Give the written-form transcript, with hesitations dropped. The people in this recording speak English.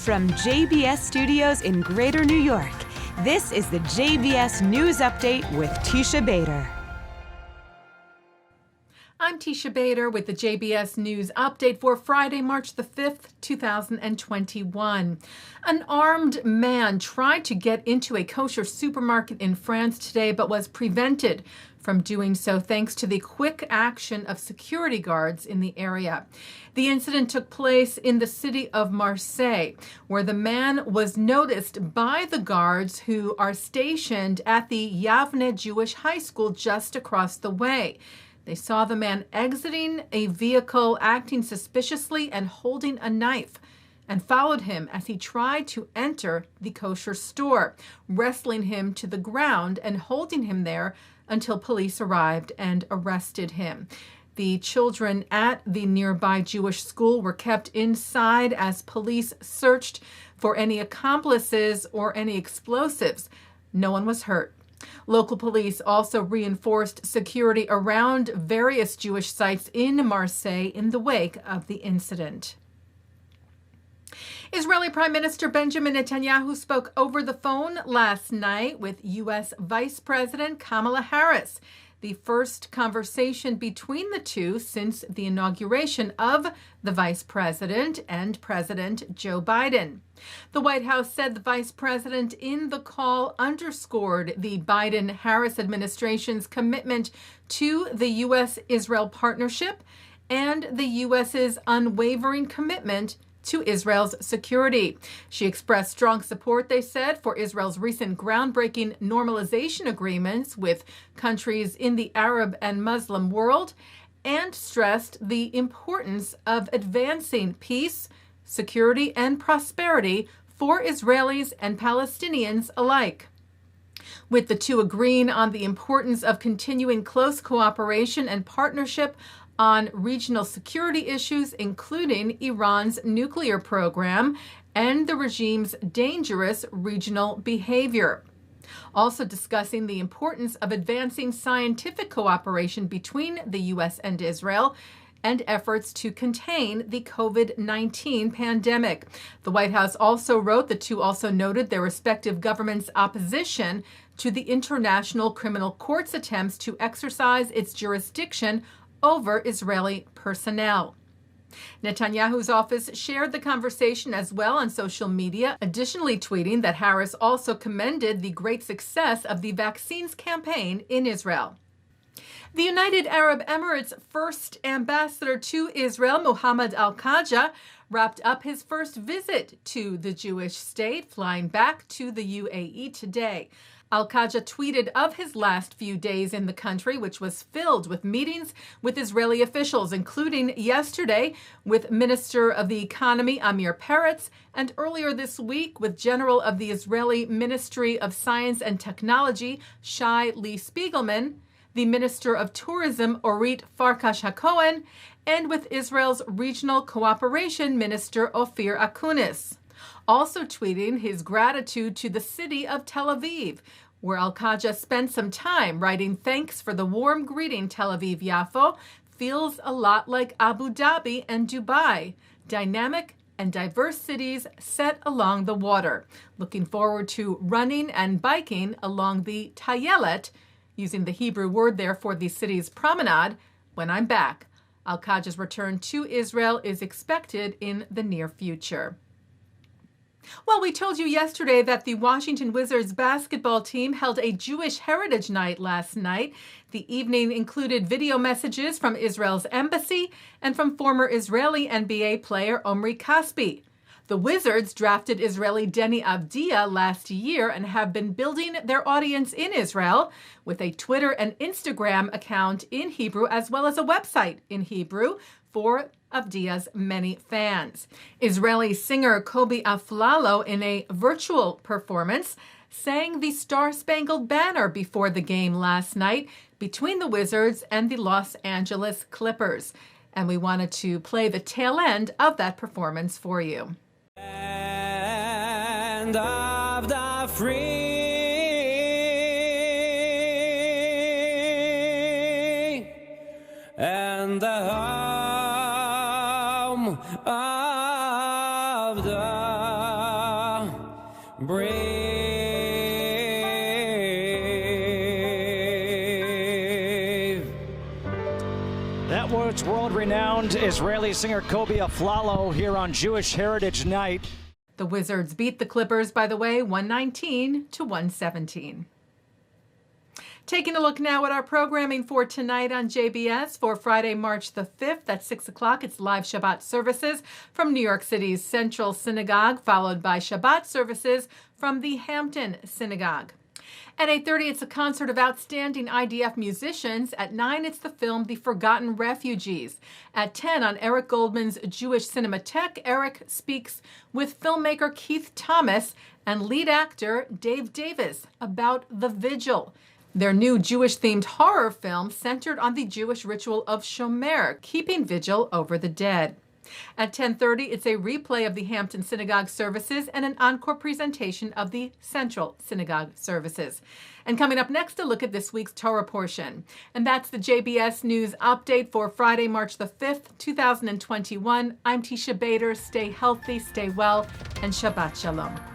From JBS Studios in Greater New York, this is the JBS News Update with Teisha Bader. I'm Teisha Bader with the JBS News Update for Friday, March the 5th, 2021. An armed man tried to get into a kosher supermarket in France today, but was prevented from doing so thanks to the quick action of security guards in the area. The incident took place in the city of Marseilles, where the man was noticed by the guards who are stationed at the Yavne Jewish High School just across the way. They saw the man exiting a vehicle, acting suspiciously and holding a knife, and followed him as he tried to enter the kosher store, wrestling him to the ground and holding him there until police arrived and arrested him. The children at the nearby Jewish school were kept inside as police searched for any accomplices or any explosives. No one was hurt. Local police also reinforced security around various Jewish sites in Marseille in the wake of the incident. Israeli Prime Minister Benjamin Netanyahu spoke over the phone last night with U.S. Vice President Kamala Harris, the first conversation between the two since the inauguration of the Vice President and President Joe Biden. The White House said the Vice President in the call underscored the Biden-Harris administration's commitment to the U.S.-Israel partnership and the U.S.'s unwavering commitment to Israel's security. She expressed strong support, they said, for Israel's recent groundbreaking normalization agreements with countries in the Arab and Muslim world, and stressed the importance of advancing peace, security, and prosperity for Israelis and Palestinians alike. With the two agreeing on the importance of continuing close cooperation and partnership on regional security issues, including Iran's nuclear program and the regime's dangerous regional behavior. Also discussing the importance of advancing scientific cooperation between the U.S. and Israel and efforts to contain the COVID-19 pandemic. The White House also wrote the two also noted their respective governments' opposition to the International Criminal Court's attempts to exercise its jurisdiction over Israeli personnel. Netanyahu's office shared the conversation as well on social media, additionally tweeting that Harris also commended the great success of the vaccines campaign in Israel. The United Arab Emirates' first ambassador to Israel, Mohammed Al-Khaja, wrapped up his first visit to the Jewish state, flying back to the UAE today. Al-Khaja tweeted of his last few days in the country, which was filled with meetings with Israeli officials, including yesterday with Minister of the Economy Amir Peretz, and earlier this week with General of the Israeli Ministry of Science and Technology, Shai Lee Spiegelman, the Minister of Tourism, Orit Farkash-Hakohen, and with Israel's Regional Cooperation Minister, Ophir Akunis. Also tweeting his gratitude to the city of Tel Aviv, where Al-Khaja spent some time writing thanks for the warm greeting. Tel Aviv-Yafo feels a lot like Abu Dhabi and Dubai, dynamic and diverse cities set along the water. Looking forward to running and biking along the Tayelet, using the Hebrew word there for the city's promenade, when I'm back. Al-Khaja's return to Israel is expected in the near future. Well, we told you yesterday that the Washington Wizards basketball team held a Jewish Heritage Night last night. The evening included video messages from Israel's embassy and from former Israeli NBA player Omri Caspi. The Wizards drafted Israeli Deni Avdija last year and have been building their audience in Israel with a Twitter and Instagram account in Hebrew, as well as a website in Hebrew for Avdija's many fans. Israeli singer Kobi Aflalo, in a virtual performance, sang the Star-Spangled Banner before the game last night between the Wizards and the Los Angeles Clippers. And we wanted to play the tail end of that performance for you. And of the free and the home of the brave. That was world-renowned Israeli singer Kobe Aflalo here on Jewish Heritage Night. The Wizards beat the Clippers, by the way, 119 to 117. Taking a look now at our programming for tonight on JBS for Friday, March the 5th at 6 o'clock. It's live Shabbat services from New York City's Central Synagogue, followed by Shabbat services from the Hampton Synagogue. At 8:30, it's a concert of outstanding IDF musicians. At 9, it's the film The Forgotten Refugees. At 10, on Eric Goldman's Jewish Cinematheque, Eric speaks with filmmaker Keith Thomas and lead actor Dave Davis about The Vigil, their new Jewish-themed horror film centered on the Jewish ritual of Shomer, keeping vigil over the dead. At 10:30, it's a replay of the Hampton Synagogue services and an encore presentation of the Central Synagogue services. And coming up next, a look at this week's Torah portion. And that's the JBS News Update for Friday, March the 5th, 2021. I'm Teisha Bader. Stay healthy, stay well, and Shabbat Shalom.